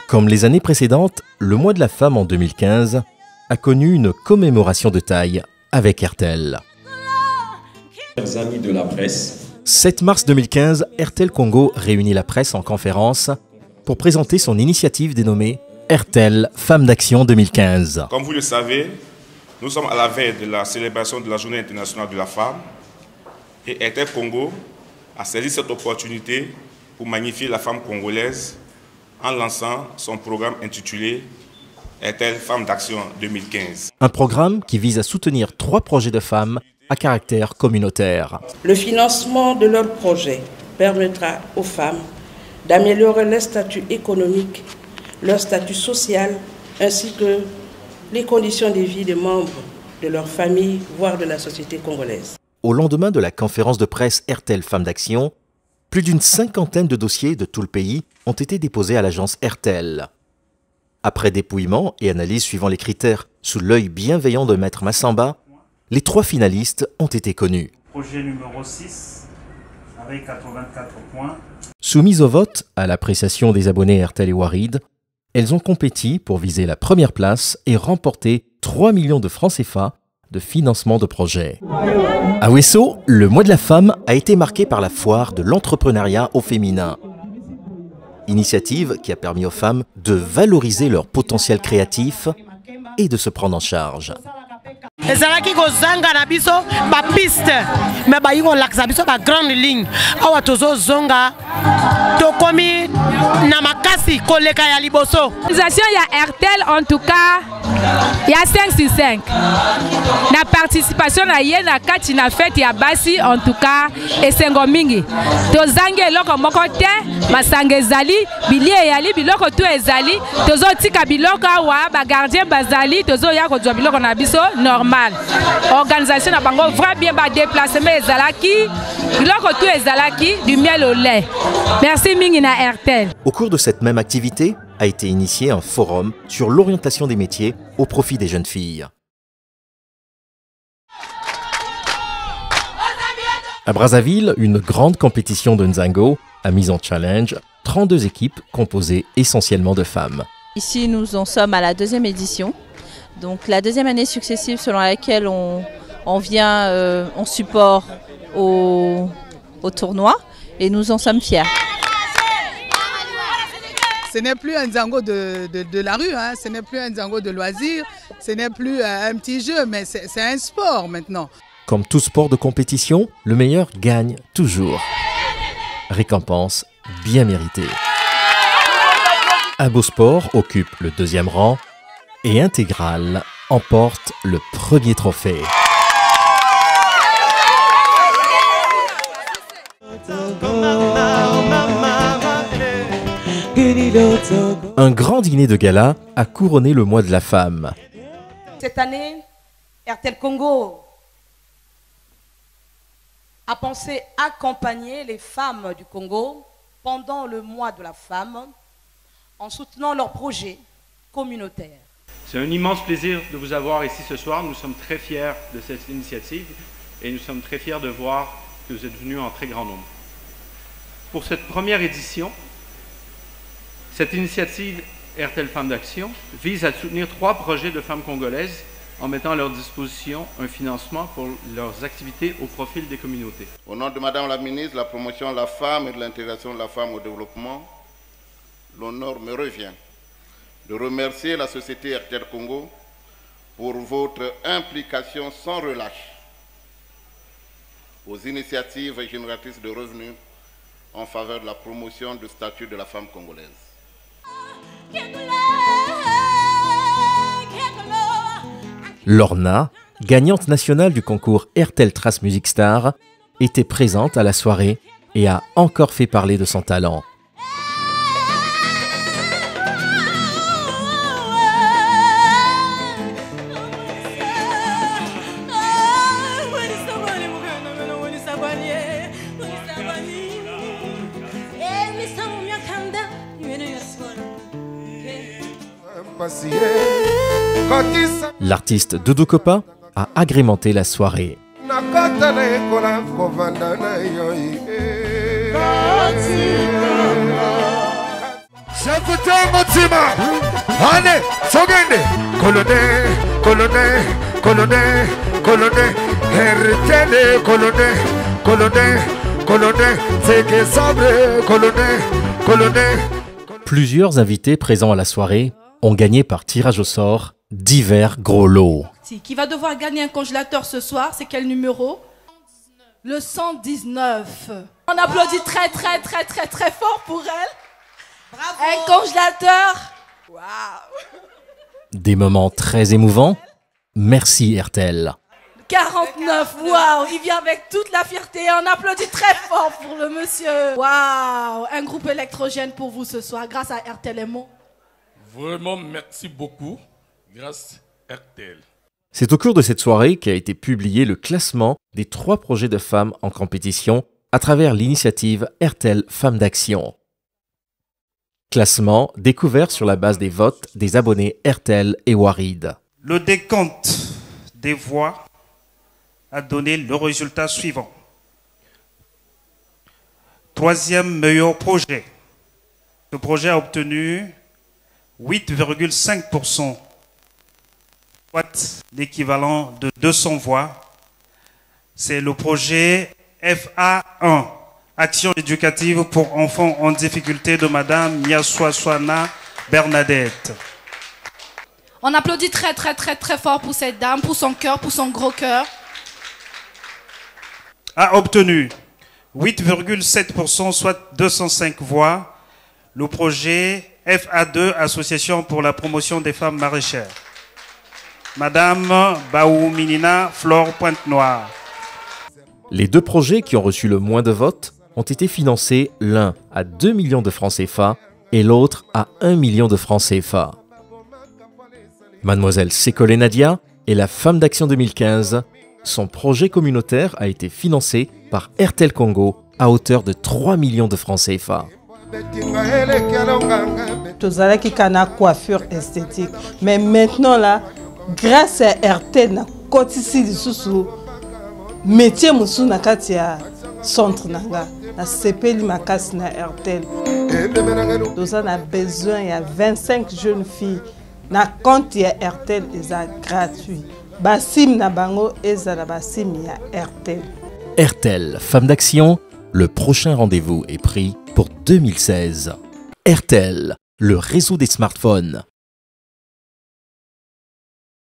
Comme les années précédentes, le mois de la femme en 2015 a connu une commémoration de taille avec RTL. Chers amis de la presse, 7 mars 2015, RTL Congo réunit la presse en conférence pour présenter son initiative dénommée RTL Femmes d'Action 2015. Comme vous le savez, nous sommes à la veille de la célébration de la Journée internationale de la femme et RTL Congo a saisi cette opportunité pour magnifier la femme congolaise en lançant son programme intitulé RTL Femmes d'Action 2015. Un programme qui vise à soutenir 3 projets de femmes à caractère communautaire. Le financement de leurs projets permettra aux femmes d'améliorer leur statut économique, leur statut social, ainsi que les conditions de vie des membres de leur famille, voire de la société congolaise. Au lendemain de la conférence de presse RTL Femmes d'Action, plus d'une 50aine de dossiers de tout le pays ont été déposés à l'agence RTL. Après dépouillement et analyse suivant les critères sous l'œil bienveillant de Maître Massamba, les 3 finalistes ont été connus. Projet numéro 6, avec 84 points. Soumises au vote, à l'appréciation des abonnés RTL et Warid, elles ont compéti pour viser la première place et remporter 3 millions de francs CFA de financement de projet. À Ouesso, le mois de la femme a été marqué par la foire de l'entrepreneuriat au féminin. Initiative qui a permis aux femmes de valoriser leur potentiel créatif et de se prendre en charge. ezalaki kozanga na biso ba piste mais ba yingo laksa biso ba grande ligne awa tozo zonga tokomi na makasi koleka ya liboso. L'organisation ya RTL en tout cas il y a 5 sur 5. La participation na ye na kati na fête ya basi en tout cas esengo mingi. Tozangi eloko moko te masanga ezali bilie yali biloko tu ezali tozo tika biloko awa ba gardien bazali tozo ya kozwa biloko na biso normal. Organisation na bango vrai bien ba déplacement ezalaki biloko tu ezalaki du miel au lait. Merci mingi na RTL. Au cours de cette même activité a été initié un forum sur l'orientation des métiers au profit des jeunes filles. À Brazzaville, une grande compétition de Nzango a mis en challenge 32 équipes composées essentiellement de femmes. Ici, nous en sommes à la 2e édition. Donc la 2e année successive selon laquelle on vient en support au tournoi et nous en sommes fiers. Ce n'est plus un Nzango de la rue, hein. Ce n'est plus un Nzango de loisir, ce n'est plus un petit jeu, mais c'est un sport maintenant. Comme tout sport de compétition, le meilleur gagne toujours. Récompense bien méritée. Abosport occupe le 2e rang et Intégral emporte le 1er trophée. Un grand dîner de gala a couronné le mois de la femme. Cette année, RTL Congo a pensé accompagner les femmes du Congo pendant le mois de la femme en soutenant leurs projets communautaires. C'est un immense plaisir de vous avoir ici ce soir. Nous sommes très fiers de cette initiative et nous sommes très fiers de voir que vous êtes venus en très grand nombre. Pour cette première édition, cette initiative RTL Femmes d'Action vise à soutenir 3 projets de femmes congolaises en mettant à leur disposition un financement pour leurs activités au profil des communautés. Au nom de Madame la Ministre de la Promotion de la Femme et de l'Intégration de la Femme au Développement, l'honneur me revient de remercier la société RTL Congo pour votre implication sans relâche aux initiatives génératrices de revenus en faveur de la promotion du statut de la femme congolaise. Lorna, gagnante nationale du concours RTL Trace Music Star, était présente à la soirée et a encore fait parler de son talent. L'artiste Doudou Kopa a agrémenté la soirée. Plusieurs invités présents à la soirée ont gagné par tirage au sort divers gros lots. Qui va devoir gagner un congélateur ce soir, c'est quel numéro? Le 119. On applaudit très très très très très fort pour elle. Bravo. Un congélateur. Waouh. Des moments très émouvants. Merci RTL. 49, waouh, il vient avec toute la fierté. On applaudit très fort pour le monsieur. Waouh, un groupe électrogène pour vous ce soir, grâce à RTL MO. Vraiment, merci beaucoup, grâce à RTL. C'est au cours de cette soirée qu'a été publié le classement des 3 projets de femmes en compétition à travers l'initiative RTL Femmes d'Action. Classement découvert sur la base des votes des abonnés RTL et Warid. Le décompte des voix a donné le résultat suivant. 3e meilleur projet. Ce projet a obtenu 8,5%, soit l'équivalent de 200 voix. C'est le projet FA1, Action éducative pour enfants en difficulté de Madame Niassoaswana Bernadette. On applaudit très très très très fort pour cette dame, pour son cœur, pour son gros cœur. A obtenu 8,7%, soit 205 voix, le projet FA2, Association pour la promotion des femmes maraîchères. Madame Baouminina Flore Pointe-Noire. Les 2 projets qui ont reçu le moins de votes ont été financés, l'un à 2 millions de francs CFA et l'autre à 1 million de francs CFA. Mademoiselle Sekole Nadia est la Femme d'Action 2015. Son projet communautaire a été financé par RTL Congo à hauteur de 3 millions de francs CFA. Tozalaki kana coiffure esthétique, mais maintenant là, grâce à RTL na kotisi lisusu métier musu na kati ya centre nanga na sepeli makasi na RTL. Toza na besoin ya 25 jeunes filles na compte ya RTL eza gratuit. Basim na bango ezala basim ya RTL. RTL Femmes d'Action, le prochain rendez-vous est pris pour 2016. RTL, le réseau des smartphones.